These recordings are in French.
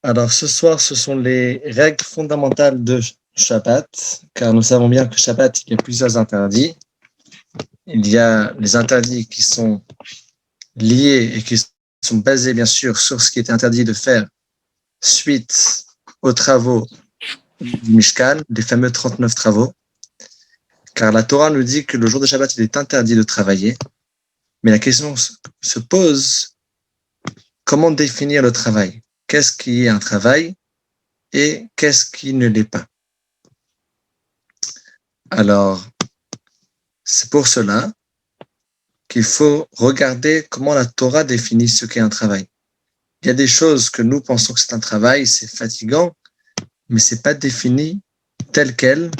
Alors ce soir, ce sont les règles fondamentales de Shabbat, car nous savons bien que Shabbat, il y a plusieurs interdits. Il y a les interdits qui sont liés et qui sont basés bien sûr sur ce qui est interdit de faire suite aux travaux du Mishkan, les fameux 39 travaux. Car la Torah nous dit que le jour de Shabbat, il est interdit de travailler. Mais la question se pose, comment définir le travail? Qu'est-ce qui est un travail et qu'est-ce qui ne l'est pas? Alors, c'est pour cela qu'il faut regarder comment la Torah définit ce qu'est un travail. Il y a des choses que nous pensons que c'est un travail, c'est fatigant, mais c'est pas défini tel quel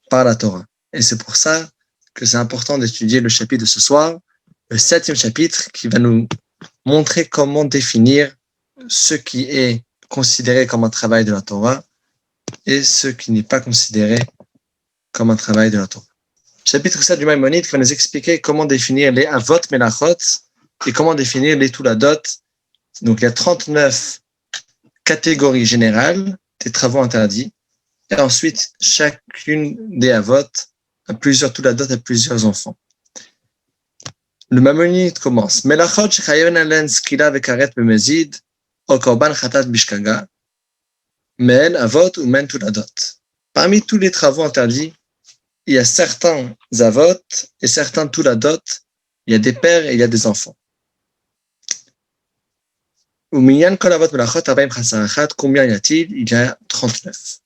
par la Torah. Et c'est pour ça que c'est important d'étudier le chapitre de ce soir, le 7e chapitre, qui va nous montrer comment définir ce qui est considéré comme un travail de la Torah et ce qui n'est pas considéré comme un travail de la Torah. Chapitre 7 du Maïmonide qui va nous expliquer comment définir les avot melachot et comment définir les touladot. Donc il y a 39 catégories générales des travaux interdits. Et ensuite, chacune des avot a plusieurs touladot, a plusieurs enfants. Le Maïmonide commence. Melachot shechayon alen skila vekaret bemezid o korban chatat bishkaga men avot ou men touladot. Parmi tous les travaux interdits, il y a certains avot et certains touladot. Il y a des pères et il y a des enfants. Combien y a-t-il? Il y a 39.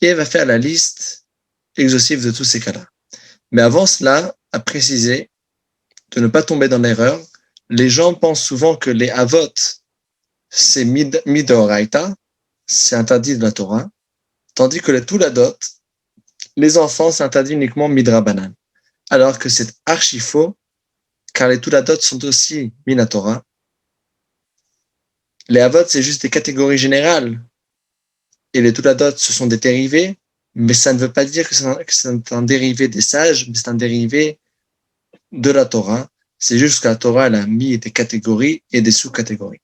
Et elle va faire la liste exhaustive de tous ces cas-là. Mais avant cela, à préciser, de ne pas tomber dans l'erreur, les gens pensent souvent que les avot, c'est midoraita, c'est interdit de la Torah, tandis que les touladot, les enfants, c'est interdit uniquement midrabanan. Alors que c'est archi faux, car les touladot sont aussi minatora. Les avot, c'est juste des catégories générales. Et les touladot, ce sont des dérivés, mais ça ne veut pas dire que c'est un dérivé des sages, mais c'est un dérivé de la Torah. C'est juste que la Torah, elle a mis des catégories et des sous-catégories.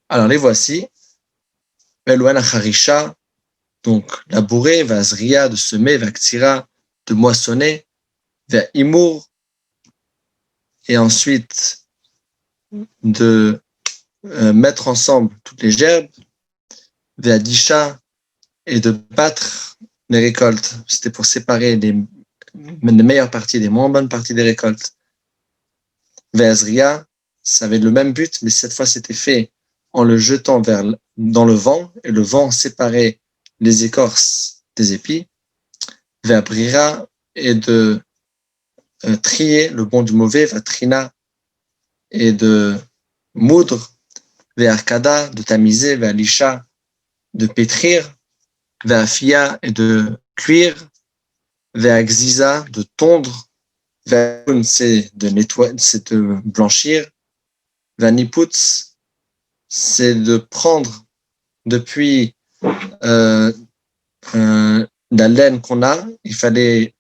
Alors, les voici. Velouen acharisha, donc labourer, vazria, de semer, vaktira, de moissonner, vers imour, et ensuite de mettre ensemble toutes les gerbes, vers disha, et de battre les récoltes. C'était pour séparer les meilleures parties des moins bonnes parties des récoltes. Vers zria, ça avait le même but, mais cette fois c'était fait en le jetant dans le vent, et le vent séparait les écorces des épis. Vers brira, et de trier le bon du mauvais, vers trina, et de moudre, vers arkada, de tamiser, vers lisha, de pétrir, vers fia, et de cuire, vers xiza, de tondre, vers c'est de nettoyer, c'est de blanchir, vers niputz, c'est de prendre depuis la laine qu'on a, il fallait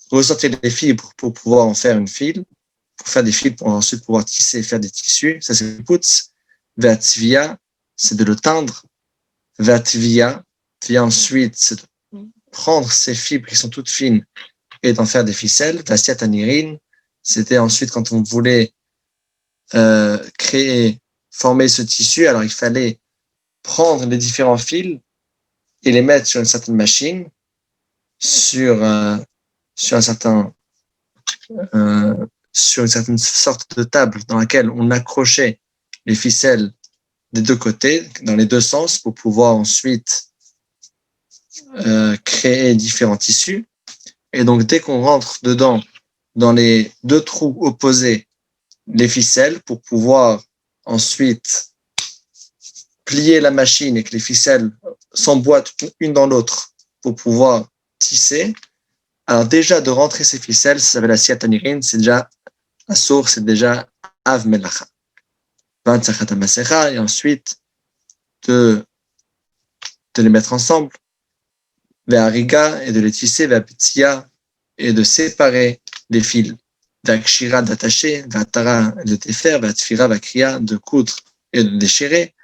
ressortir les fibres pour pouvoir en faire une file, pour faire des fils, pour ensuite pouvoir tisser et faire des tissus. Ça, c'est niputz. Vers tvia, c'est de le teindre. Vers tvia, puis ensuite, c'est de prendre ces fibres qui sont toutes fines et d'en faire des ficelles. Vers siatanirin, c'était ensuite quand on voulait former ce tissu, alors il fallait prendre les différents fils et les mettre sur une certaine machine, sur une certaine sorte de table dans laquelle on accrochait les ficelles des deux côtés, dans les deux sens, pour pouvoir ensuite créer différents tissus. Et donc, dès qu'on rentre dedans, dans les deux trous opposés, les ficelles, pour pouvoir ensuite plier la machine et que les ficelles s'emboîtent une dans l'autre pour pouvoir tisser. Alors déjà, de rentrer ces ficelles, ça s'appelle la siatanirin, c'est déjà assour, c'est déjà av melacha. Et ensuite, de les mettre ensemble, vers ariga, et de les tisser, vers petsia, et de séparer les fils. Vers kshira, d'attacher, vers tara, de défaire, vers tfira, vers kriya, de coudre et de déchirer,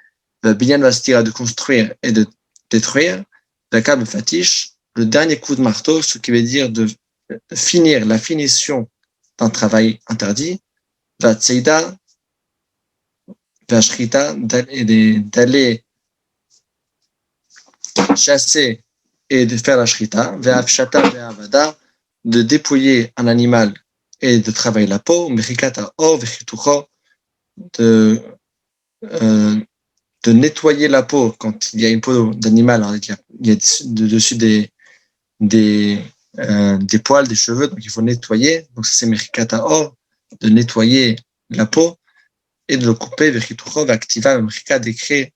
Binyan Vastira de construire et de détruire, Vakab Fatish, le dernier coup de marteau, ce qui veut dire de finir la finition d'un travail interdit, Vatseida, Vashrita, d'aller chasser et de faire la shrita, Ve'afshata ve'avada, de dépouiller un animal et de travailler la peau, Mechikata o vechitucho, de nettoyer la peau quand il y a une peau d'animal, hein, il y a dessus des poils, des cheveux, donc il faut nettoyer. Donc ça c'est Mechikata o, de nettoyer la peau et de le couper, Vechitucho, Vactiva, Mechika, d'écrire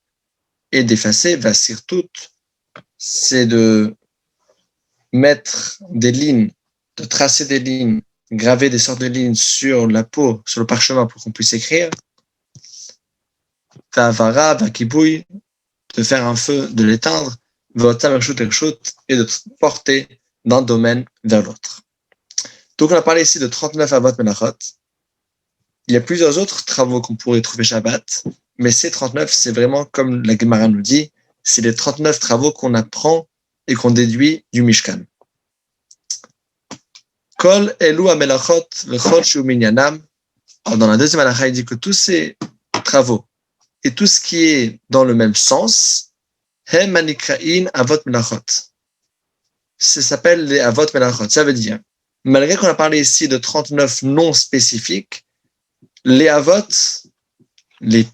et d'effacer, Vasirtut, c'est de mettre des lignes, de tracer des lignes, graver des sortes de lignes sur la peau, sur le parchemin pour qu'on puisse écrire. Ta'avara, Vakibouy, de faire un feu, de l'éteindre, et de porter d'un domaine vers l'autre. Donc on a parlé ici de 39 Avot Melachot. Il y a plusieurs autres travaux qu'on pourrait trouver Shabbat, mais ces 39, c'est vraiment comme la Gemara nous dit, c'est les 39 travaux qu'on apprend et qu'on déduit du Mishkan. Kol elu amelachot vechol shu minyanam. Dans la deuxième halakha, il dit que tous ces travaux et tout ce qui est dans le même sens, hem manikrain avot melachot. Ça s'appelle les avot melachot. Ça veut dire, malgré qu'on a parlé ici de 39 noms spécifiques, les avot, les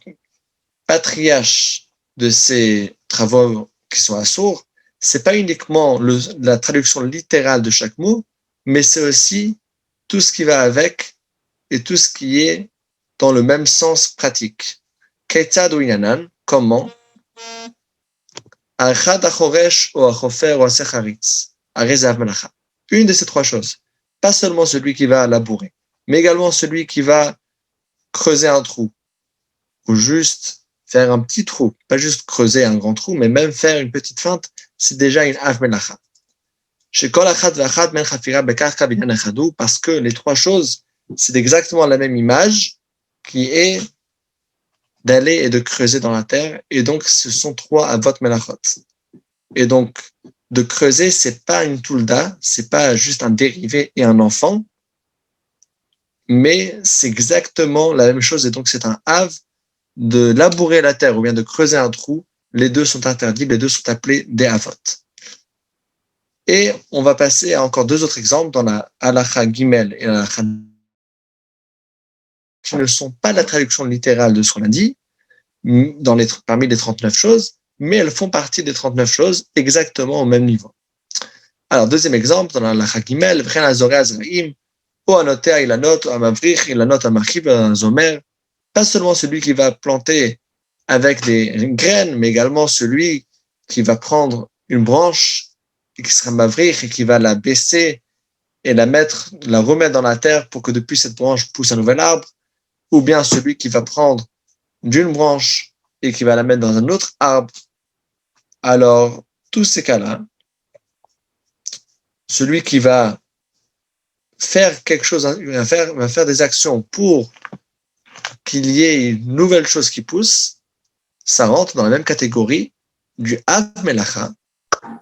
patriarches de ces travaux qui sont assourds, c'est pas uniquement la traduction littérale de chaque mot, mais c'est aussi tout ce qui va avec et tout ce qui est dans le même sens pratique. Ketzad ou Yanan, comment? Une de ces trois choses. Pas seulement celui qui va labourer, mais également celui qui va creuser un trou, ou juste faire un petit trou, pas juste creuser un grand trou, mais même faire une petite feinte, c'est déjà une av melacha. Parce que les trois choses, c'est exactement la même image qui est d'aller et de creuser dans la terre, et donc ce sont trois avot melachot. Et donc, de creuser, c'est pas une toulda, c'est pas juste un dérivé et un enfant, mais c'est exactement la même chose, et donc c'est un av de labourer la terre ou bien de creuser un trou. Les deux sont interdits, les deux sont appelés des avot. Et on va passer à encore deux autres exemples dans la halakha gimel et la halakha qui ne sont pas la traduction littérale de ce qu'on a dit parmi les 39 choses, mais elles font partie des 39 choses exactement au même niveau. Alors, deuxième exemple, dans la halakha gimel, v'chen azoreh azraim, ou anoter ilanot, ou amavrich, ilanot amachib, zomer, pas seulement celui qui va planter avec des graines, mais également celui qui va prendre une branche et qui sera mavrich et qui va la baisser et la remettre dans la terre pour que depuis cette branche pousse un nouvel arbre, ou bien celui qui va prendre d'une branche et qui va la mettre dans un autre arbre. Alors, tous ces cas-là, celui qui va faire quelque chose, va faire des actions pour qu'il y ait une nouvelle chose qui pousse, ça rentre dans la même catégorie du Av Melacha,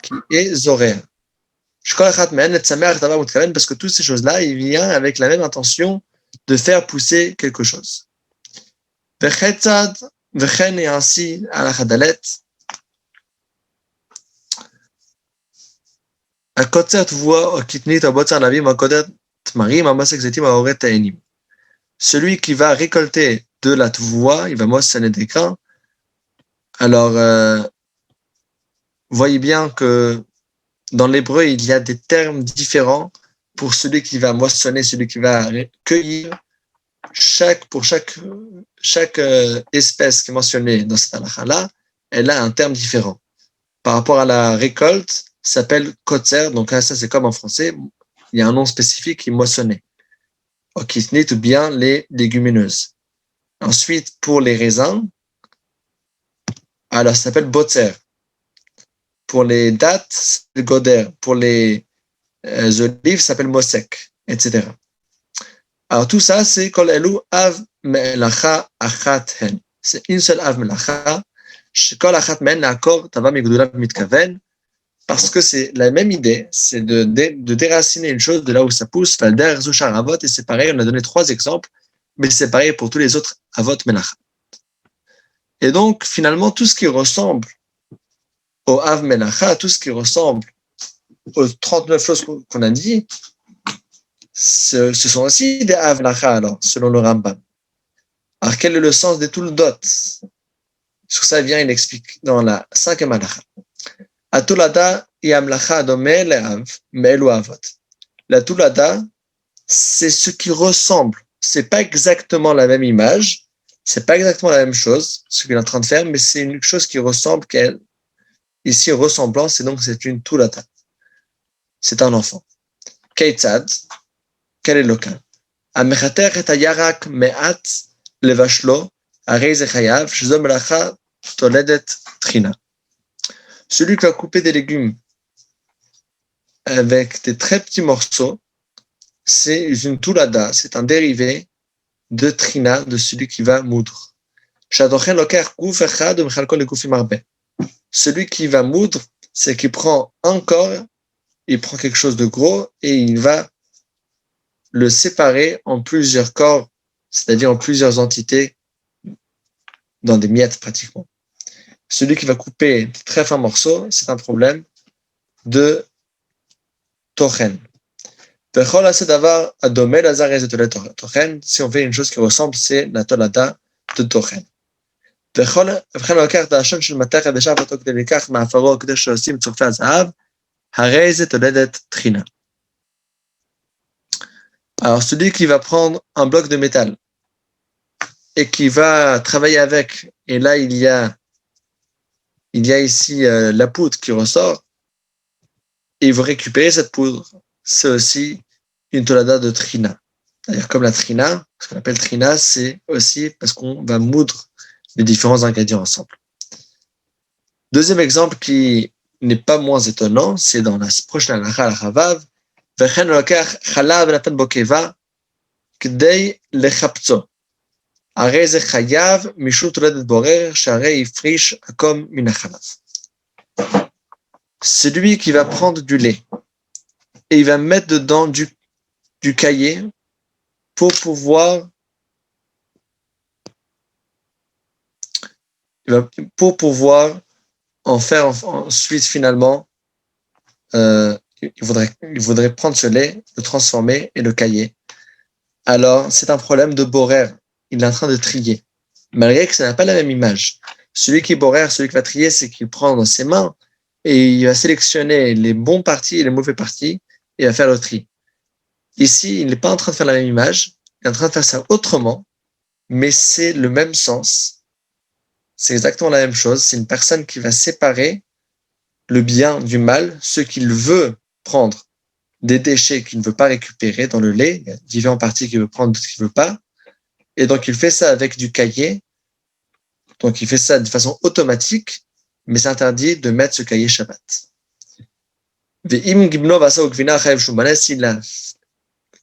qui est Zoréa. Parce que toutes ces choses-là, il vient avec la même intention de faire pousser quelque chose. Vechen et ainsi à la Chadalet. Celui qui va récolter de la tvoua, il va moissonner des grains. Alors, voyez bien que dans l'hébreu, il y a des termes différents pour celui qui va moissonner, celui qui va cueillir. Pour chaque espèce qui est mentionnée dans cette halakha-là, elle a un terme différent. Par rapport à la récolte, ça s'appelle kotzer, donc là, ça c'est comme en français, il y a un nom spécifique qui est moissonné. Okisnit ou bien les légumineuses. Ensuite, pour les raisins, alors ça s'appelle botzer. Pour les dattes, c'est goder. Pour les olives, ça s'appelle mosek, etc. Alors tout ça, c'est kol elu av melacha achat hen. c'est une seule av melacha, shekol achat men la'akor tava migdulav mitkaven, parce que c'est la même idée, c'est de déraciner une chose de là où ça pousse, falder, zushar, avot, et c'est pareil, on a donné 3 exemples, mais c'est pareil pour tous les autres avot melacha. Et donc, finalement, tout ce qui ressemble au av melacha, tout ce qui ressemble aux 39 choses qu'on a dit, ce sont aussi des av melacha, alors, selon le Rambam. Alors, quel est le sens des tuldot? Sur ça, il explique dans la 5e halacha. Atulada yamlacha domé le'av me'elu avot. La tulada, c'est ce qui ressemble. C'est pas exactement la même image, c'est pas exactement la même chose, ce qu'il est en train de faire, mais c'est une chose qui ressemble, qu'elle, ici, ressemblance, et donc c'est une tulada. C'est un enfant. Keitzad, quel est le cas? Amechater et ayarak me'at levashlo, arei zechayav, shezo melacha toledet trina. Celui qui va couper des légumes avec des très petits morceaux, c'est une toulada, c'est un dérivé de trina, de celui qui va moudre. Celui qui va moudre, c'est qu'il prend un corps, il prend quelque chose de gros et il va le séparer en plusieurs corps, c'est-à-dire en plusieurs entités, dans des miettes pratiquement. Celui qui va couper de très fins morceaux, c'est un problème de tochen. Si on fait une chose qui ressemble, c'est la tolada de tochen. Alors, celui qui va prendre un bloc de métal et qui va travailler avec, et là, il y a ici la poudre qui ressort, et il veut récupérer cette poudre. C'est aussi une tolada de trina. D'ailleurs, comme la trina, ce qu'on appelle trina, c'est aussi parce qu'on va moudre les différents ingrédients ensemble. Deuxième exemple qui n'est pas moins étonnant, c'est dans la prochaine halacha, la chavav, וכן לוקח חלב ונתן בו קיבה כדי לחפצו. הרי זה חייב משום תולדת בורר שהרי הפריש הקום מן החלב. Celui qui va prendre du lait et il va mettre dedans du caillé pour pouvoir en faire ensuite finalement il voudrait prendre ce lait, le transformer et le cailler. Alors, c'est un problème de borer. Il est en train de trier. Malgré que ça n'a pas la même image. Celui qui borer, celui qui va trier, c'est qu'il prend dans ses mains et il va sélectionner les bons parties et les mauvais parties et va faire le tri. Ici, il n'est pas en train de faire la même image. Il est en train de faire ça autrement, mais c'est le même sens. C'est exactement la même chose. C'est une personne qui va séparer le bien du mal, ce qu'il veut prendre des déchets qu'il ne veut pas récupérer dans le lait. Il y a différentes parties qu'il veut prendre, d'autres qu'il ne veut pas. Et donc, il fait ça avec du cahier. Donc, il fait ça de façon automatique, mais c'est interdit de mettre ce cahier Shabbat. S'il a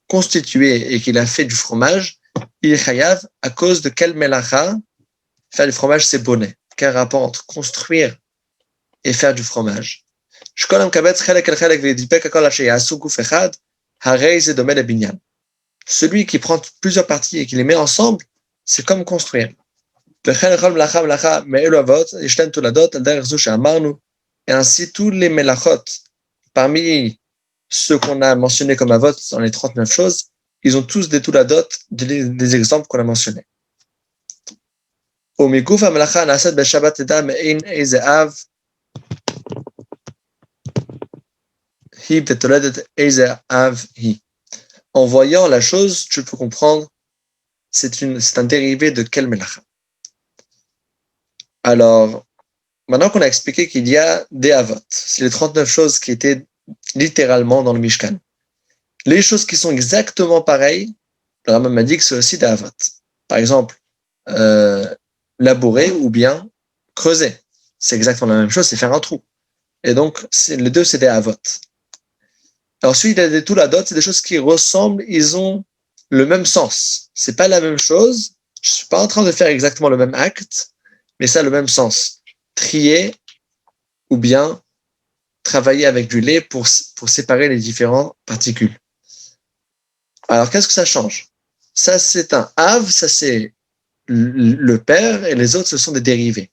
constitué et qu'il a fait du fromage, il est chayav à cause de quel melacha? Faire du fromage, c'est bonnet. Quel rapport entre construire et faire du fromage? Celui qui prend plusieurs parties et qui les met ensemble, c'est comme construire. Et ainsi, tous les melachot, parmi ceux qu'on a mentionnés comme avot dans les 39 choses, ils ont tous des tuladot, des exemples qu'on a mentionnés. En voyant la chose, tu peux comprendre, c'est un dérivé de quel melacha. Alors, maintenant qu'on a expliqué qu'il y a des avot, c'est les 39 choses qui étaient littéralement dans le Mishkan. Les choses qui sont exactement pareilles, le Rambam m'a dit que c'est aussi des avot. Par exemple, labourer ou bien creuser. C'est exactement la même chose, c'est faire un trou. Et donc, les deux, c'est des avot. Ensuite, il y a des tuladot, c'est des choses qui ressemblent, ils ont le même sens. C'est pas la même chose, Je suis pas en train de faire exactement le même acte, mais ça a le même sens. Trier ou bien travailler avec du lait pour séparer les différentes particules. Alors, qu'est-ce que ça change? Ça, c'est un Av, ça, c'est le père, et les autres, ce sont des dérivés.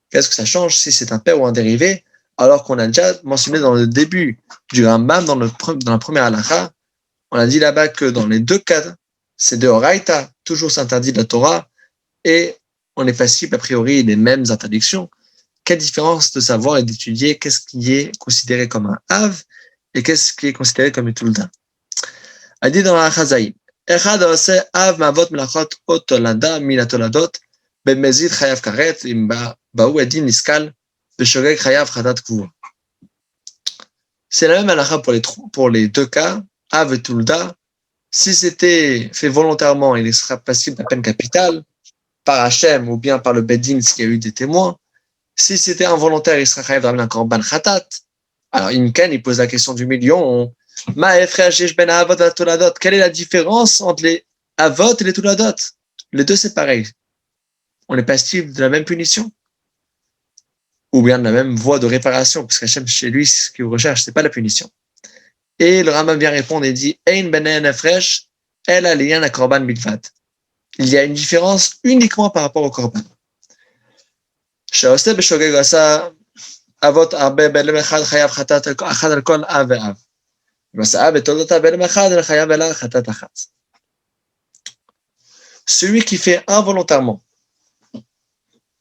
Qu'est-ce que ça change si c'est un père ou un dérivé? Alors qu'on a déjà mentionné dans le début du Rambam, dans la première halakha, on a dit là-bas que dans les deux cas, c'est de Horaïta, toujours s'interdit de la Torah, et on est passible a priori des mêmes interdictions. Quelle différence de savoir et d'étudier qu'est-ce qui est considéré comme un Av et qu'est-ce qui est considéré comme une Tulda? A dit dans la Chazaïm, Echad ose Av mavot melachot otolada minatoladot במזיד חייב כרת, אם באו עדים נסכל, ושוגג חייב חטאת קבורה. C'est la même halakha pour les deux cas, Av et Tulda. Si c'était fait volontairement, il sera passible de la peine capitale, par Hachem ou bien par le Beddin s'il y a eu des témoins. Si c'était involontaire, il sera chayav de ramener un korban khatat. Alors, Imken, il pose la question du million. Quelle est la différence entre les avot et les tuladot? Les deux, c'est pareil. On est passible de la même punition ou bien de la même voie de réparation, parce qu'Hachem, chez lui, ce qu'il recherche, c'est pas la punition. Et le Rambam vient répondre et dit Ein benen afresh, el aliyan a korban bilvad. Il y a une différence uniquement par rapport au korban. שעושה בשוגג עשה אבות הרבה בלם אחד חייב חטאת אחת על כל אב ואב. ועשה בתולדותיו בלם אחד חייב אלא חטאת אחת. Celui qui fait involontairement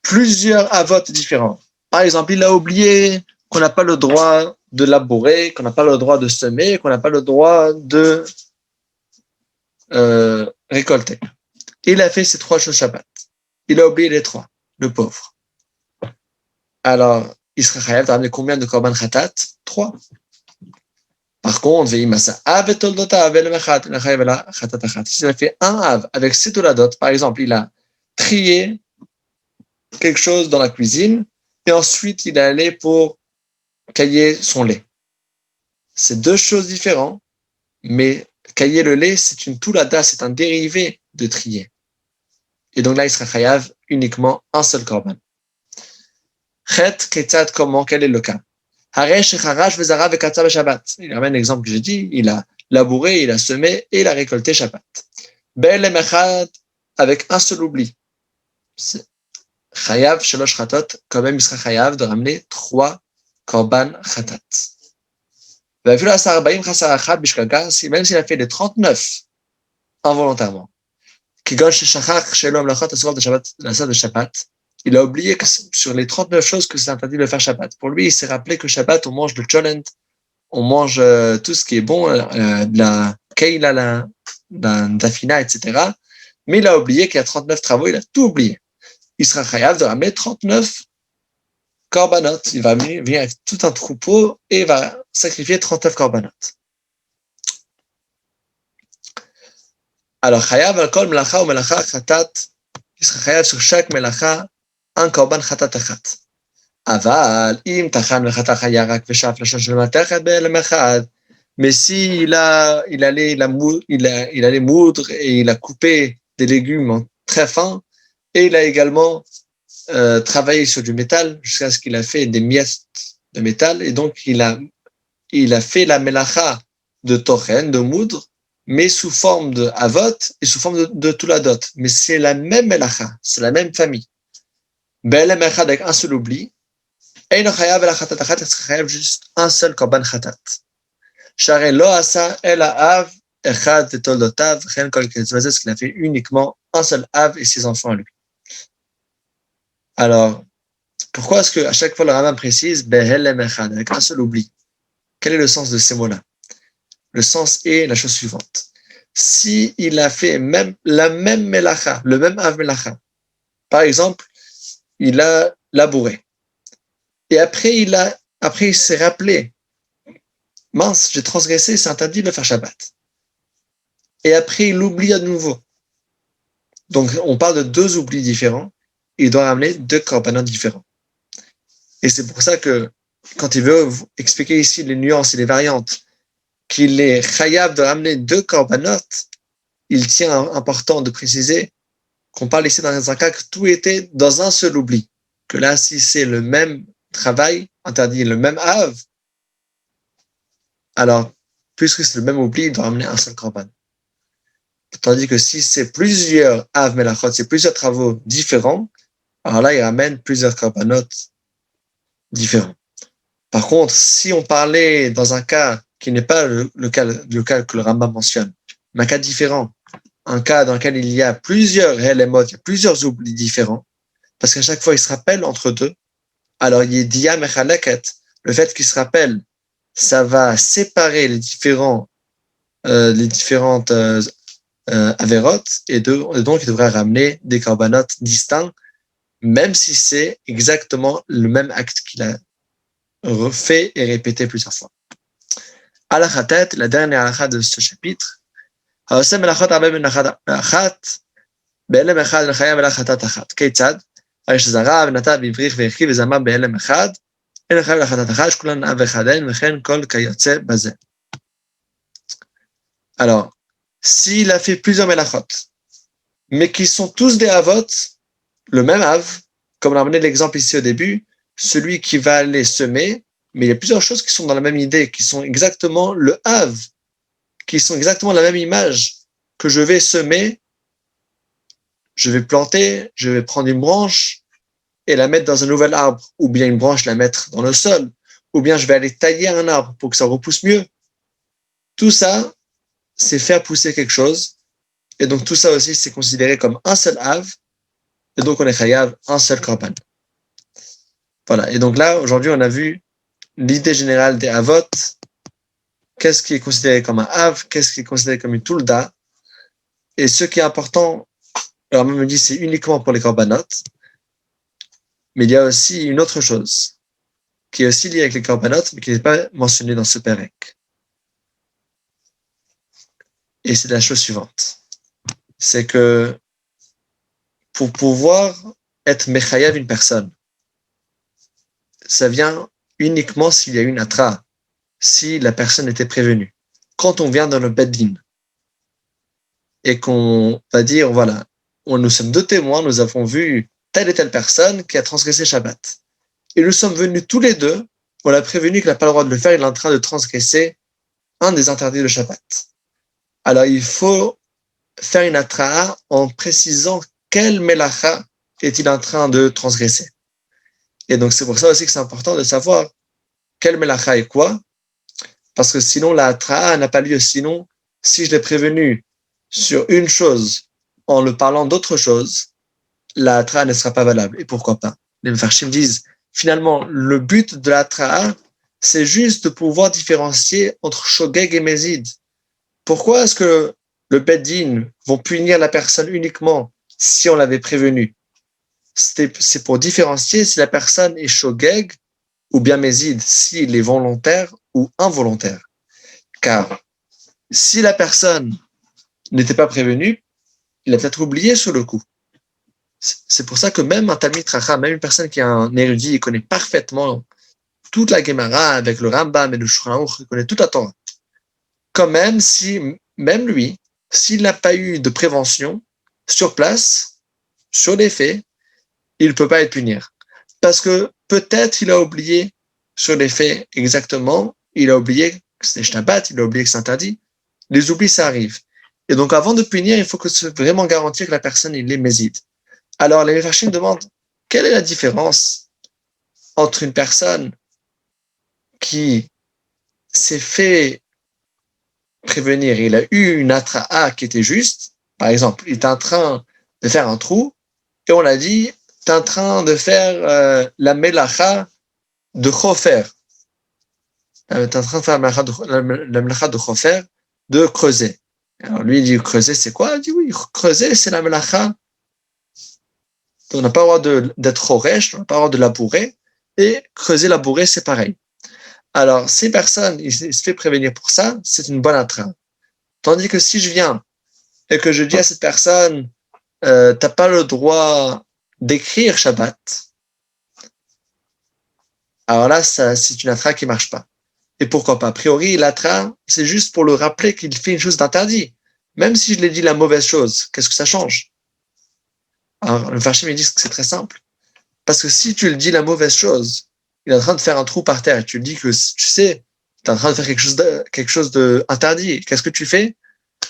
plusieurs avots différents. Par exemple, il a oublié qu'on n'a pas le droit de labourer, qu'on n'a pas le droit de semer, qu'on n'a pas le droit de récolter. Il a fait ces trois choses Shabbat. Il a oublié les trois, le pauvre. Alors, il sera chayav de ramener combien de korban khatat? 3. Par contre, s'il a fait un av avec ses toladot, par exemple, il a trié quelque chose dans la cuisine et ensuite il est allé pour cailler son lait. C'est deux choses différentes, mais cailler le lait, c'est une toulada, c'est un dérivé de trier. Et donc là, il sera chayav uniquement un seul korban. Chet, ketzad, comment, quel est le cas? Haresh, Harash, Vezara, Vekatsa, Shabbat. Il ramène l'exemple que j'ai dit, il a labouré, il a semé et il a récolté Shabbat. Bel Emechad, avec un seul oubli. Chayav, Shalosh Chatot, quand même, il sera chayav de ramener 3 korban chatat. Même s'il a fait les 39 involontairement, il a oublié que sur les 39 choses que c'est interdit de faire Shabbat. Pour lui, il s'est rappelé que Shabbat, on mange le cholent, on mange tout ce qui est bon, de la keila, de la dafina, etc. Mais il a oublié qu'il y a 39 travaux, il a tout oublié. Il sera chayav de ramener 39 korbanot. Il va venir avec tout un troupeau et il va sacrifier 39 korbanot. Alors, chayav al-kol melacha ou melacha chatat, il sera chayav sur chaque melacha un korban chatat achat. אבל אם טחן וחתך הירק ושאף לשון של מתכת בהלם אחד, mais si il allait moudre et il a coupé des légumes très fins et il a également travaillé sur du métal jusqu'à ce qu'il a fait des miettes de métal et donc il a fait la melacha de tochen, de moudre, mais sous forme de avot et sous forme de tuladot. Mais c'est la même melacha, c'est la même famille. Be'elem echad avec un seul oubli. Eino chayav el chatat achat, il chayav juste un seul korban chatat. Share lo asa el av echad vetoldotav chen kol ketzvazes, qu'il a fait uniquement un seul av et ses enfants à lui. Alors, pourquoi est-ce que à chaque fois le Rambam précise be'elem echad avec un seul oubli? Quel est le sens de ces mots-là? Le sens est la chose suivante. Si il a fait la même melacha, le même av melacha, par exemple, il a labouré. Et après, il s'est rappelé, mince, j'ai transgressé, c'est interdit de le faire Shabbat. Et après, il oublie à nouveau. Donc, on parle de 2 oublis différents. Il doit ramener 2 korbanot différents. Et c'est pour ça que, quand il veut expliquer ici les nuances et les variantes, qu'il est chayav de ramener 2 korbanot, il tient important de préciser qu'on parle ici dans un cas que tout était dans un seul oubli. Que là, si c'est le même travail, interdit le même ave, alors, puisque c'est le même oubli, il doit ramener un seul korban. Tandis que si c'est plusieurs av melachot, c'est plusieurs travaux différents, alors là, il ramène plusieurs korbanot différents. Par contre, si on parlait dans un cas qui n'est pas le cas que le Rambam mentionne, mais un cas différent, un cas dans lequel il y a plusieurs éléments, il y a plusieurs oublis différents, parce qu'à chaque fois, il se rappelle entre deux, alors il y a dia mechaleket, le fait qu'il se rappelle, ça va séparer les différentes avérotes, et donc il devrait ramener des corbanotes distincts, même si c'est exactement le même acte qu'il a refait et répété plusieurs fois. Alachatet, la dernière alachat de ce chapitre, העושה מלאכות הרבה מלאכת, בהלם אחד מחייב מלאכת אחת. כיצד? הרי שזרע ונטע והבריך והרכיב וזמר בהלם אחד, אין מחייב מלאכת אחת, שכולן אב אחד אין, וכן כל כיוצא בזה. Alors, s'il a fait plusieurs melachot, mais qui sont tous des avot, le même av, comme on a amené l'exemple ici au début, celui qui va aller semer, mais il y a plusieurs choses qui sont dans la même idée, qui sont exactement le av, qui sont exactement la même image que je vais semer, je vais planter, je vais prendre une branche et la mettre dans un nouvel arbre, ou bien une branche la mettre dans le sol, ou bien je vais aller tailler un arbre pour que ça repousse mieux. Tout ça, c'est faire pousser quelque chose, et donc tout ça aussi, c'est considéré comme un seul av, et donc on est chayav, un seul korban. Voilà, et donc là, aujourd'hui, on a vu l'idée générale des avot, qu'est-ce qui est considéré comme un av, qu'est-ce qui est considéré comme une tulda, et ce qui est important, alors même me dit c'est uniquement pour les korbanot, mais il y a aussi une autre chose qui est aussi liée avec les korbanot, mais qui n'est pas mentionnée dans ce perek. Et c'est la chose suivante. C'est que pour pouvoir être mechayav une personne, ça vient uniquement s'il y a une atra, si la personne était prévenue. Quand on vient dans le beddin et qu'on va dire, voilà, nous sommes deux témoins, nous avons vu telle et telle personne qui a transgressé Shabbat. Et nous sommes venus tous les deux, on l'a prévenu qu'il n'a pas le droit de le faire, il est en train de transgresser un des interdits de Shabbat. Alors il faut faire une atraa en précisant quel melacha est-il en train de transgresser. Et donc c'est pour ça aussi que c'est important de savoir quel melacha est quoi, parce que sinon la atraa n'a pas lieu. Sinon, si je l'ai prévenu sur une chose en le parlant d'autre chose, la atraa ne sera pas valable. Et pourquoi pas? Les Mefarshim disent, finalement, le but de la atraa, c'est juste de pouvoir différencier entre shogeg et mezid. Pourquoi est-ce que le beddin vont punir la personne uniquement si on l'avait prévenu? C'est pour différencier si la personne est shogeg ou bien mezid, s'il est volontaire ou involontaire. Car si la personne n'était pas prévenue, il a peut-être oublié sur le coup. C'est pour ça que même un Talmid Chacham, même une personne qui est un érudit, il connaît parfaitement toute la Gemara avec le Rambam et le Shulchan Aruch, il connaît toute la Torah. Quand même, même lui, s'il n'a pas eu de prévention sur place, sur les faits, il ne peut pas être puni. Parce que peut-être il a oublié sur les faits exactement, il a oublié que c'est Shabbat, il a oublié que c'est interdit. Les oublis, ça arrive. Et donc, avant de punir, il faut vraiment garantir que la personne, il est méside. Alors, les Mefarshim demandent, quelle est la différence entre une personne qui s'est fait prévenir, il a eu une atraa qui était juste, par exemple, il est en train de faire un trou, et on l'a dit, tu es en train de faire la melacha de chofer. Tu es en train de faire la melacha de chofer, de creuser. Alors lui, il dit, creuser, c'est quoi? Il dit, oui, creuser, c'est la melacha. On n'a pas le droit d'être choresh, on n'a pas le droit de labourer, et creuser, labourer, c'est pareil. Alors, ces personnes, il se fait prévenir pour ça, c'est une bonne attrape. Tandis que si je viens et que je dis à cette personne, t'as pas le droit d'écrire Shabbat, alors là, c'est une attrape qui marche pas. Et pourquoi pas? A priori, l'attrape, c'est juste pour le rappeler qu'il fait une chose d'interdit. Même si je l'ai dit la mauvaise chose, qu'est-ce que ça change? Alors, le Farshim, il dit que c'est très simple. Parce que si tu le dis la mauvaise chose, il est en train de faire un trou par terre et tu lui dis que, tu sais, tu es en train de faire quelque chose de interdit. Qu'est-ce que tu fais?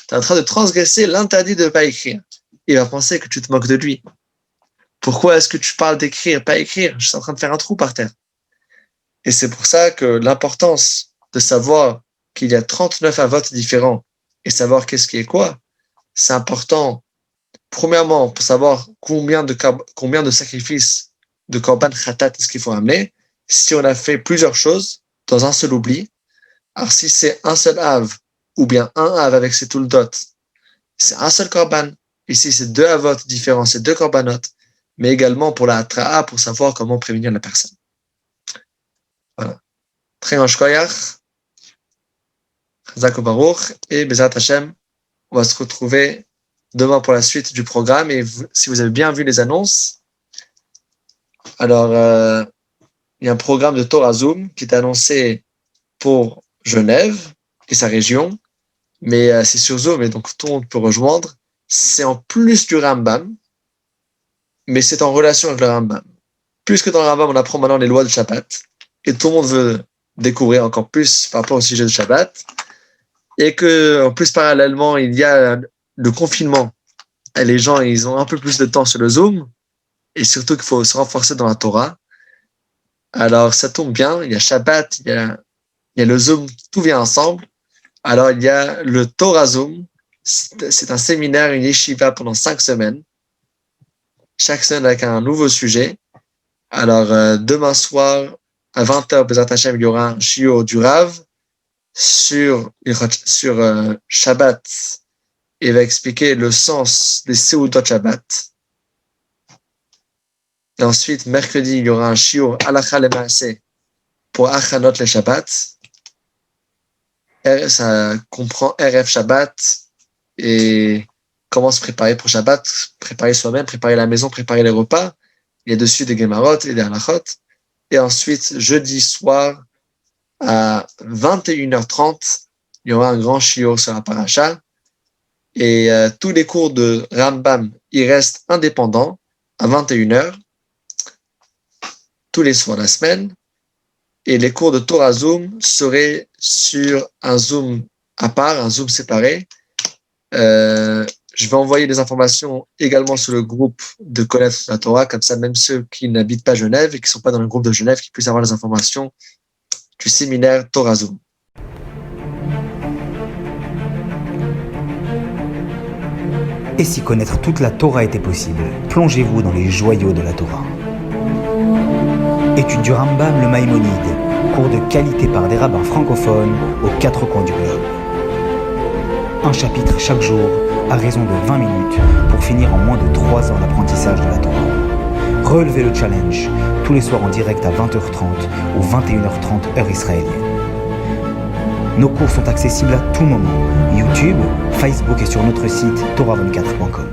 Tu es en train de transgresser l'interdit de ne pas écrire. Il va penser que tu te moques de lui. Pourquoi est-ce que tu parles d'écrire, pas écrire? Je suis en train de faire un trou par terre. Et c'est pour ça que l'importance de savoir qu'il y a 39 avotes différents et savoir qu'est-ce qui est quoi, c'est important. Premièrement, pour savoir combien de sacrifices de korban khatat est-ce qu'il faut amener. Si on a fait plusieurs choses dans un seul oubli, alors si c'est un seul ave ou bien un ave avec ses tuldot, c'est un seul korban. Ici, c'est deux avot différents, c'est deux korbanot, mais également pour la hatra'a, pour savoir comment prévenir la personne. Voilà. Très bien, shkoyach, chazak u'baruch, et Bezrat Hashem, on va se retrouver demain pour la suite du programme. Et si vous avez bien vu les annonces, alors il y a un programme de Torah Zoom qui est annoncé pour Genève et sa région, mais c'est sur Zoom et donc tout le monde peut rejoindre. C'est en plus du Rambam, mais c'est en relation avec le Rambam. Plus que dans le Rambam, on apprend maintenant les lois de Shabbat, et tout le monde veut découvrir encore plus par rapport au sujet de Shabbat, et que en plus parallèlement, il y a le confinement, et les gens ils ont un peu plus de temps sur le Zoom, et surtout qu'il faut se renforcer dans la Torah. Alors ça tombe bien, il y a Shabbat, il y a le Zoom, tout vient ensemble. Alors il y a le Torah Zoom, c'est un séminaire, une yeshiva pendant 5 semaines, chaque semaine avec un nouveau sujet. Alors demain soir à 20h, Bezrat Hashem, il y aura un shiur du Rav sur Shabbat, et il va expliquer le sens des Seudot Shabbat. Et ensuite, mercredi, il y aura un shiur Halacha Lemaaseh pour Achanot le Shabbat. Ça comprend RF Shabbat et comment se préparer pour Shabbat, préparer soi-même, préparer la maison, préparer les repas. Il y a dessus des Gemarot et des Halachot. Et ensuite, jeudi soir, à 21h30, il y aura un grand shiur sur la paracha. Et tous les cours de Rambam, ils restent indépendants à 21h, tous les soirs de la semaine. Et les cours de Torah Zoom seraient sur un Zoom à part, un Zoom séparé. Je vais envoyer des informations également sur le groupe de Connaître la Torah, comme ça même ceux qui n'habitent pas Genève et qui ne sont pas dans le groupe de Genève, qui puissent avoir les informations du séminaire Torah Zoom. Et si connaître toute la Torah était possible, plongez-vous dans les joyaux de la Torah. Étude du Rambam, le Maïmonide, cours de qualité par des rabbins francophones aux 4 coins du globe. Un chapitre chaque jour, à raison de 20 minutes, pour finir en moins de 3 ans l'apprentissage de la Torah. Relevez le challenge, tous les soirs en direct à 20h30 ou 21h30 heure israélienne. Nos cours sont accessibles à tout moment, YouTube, Facebook et sur notre site torah24.com.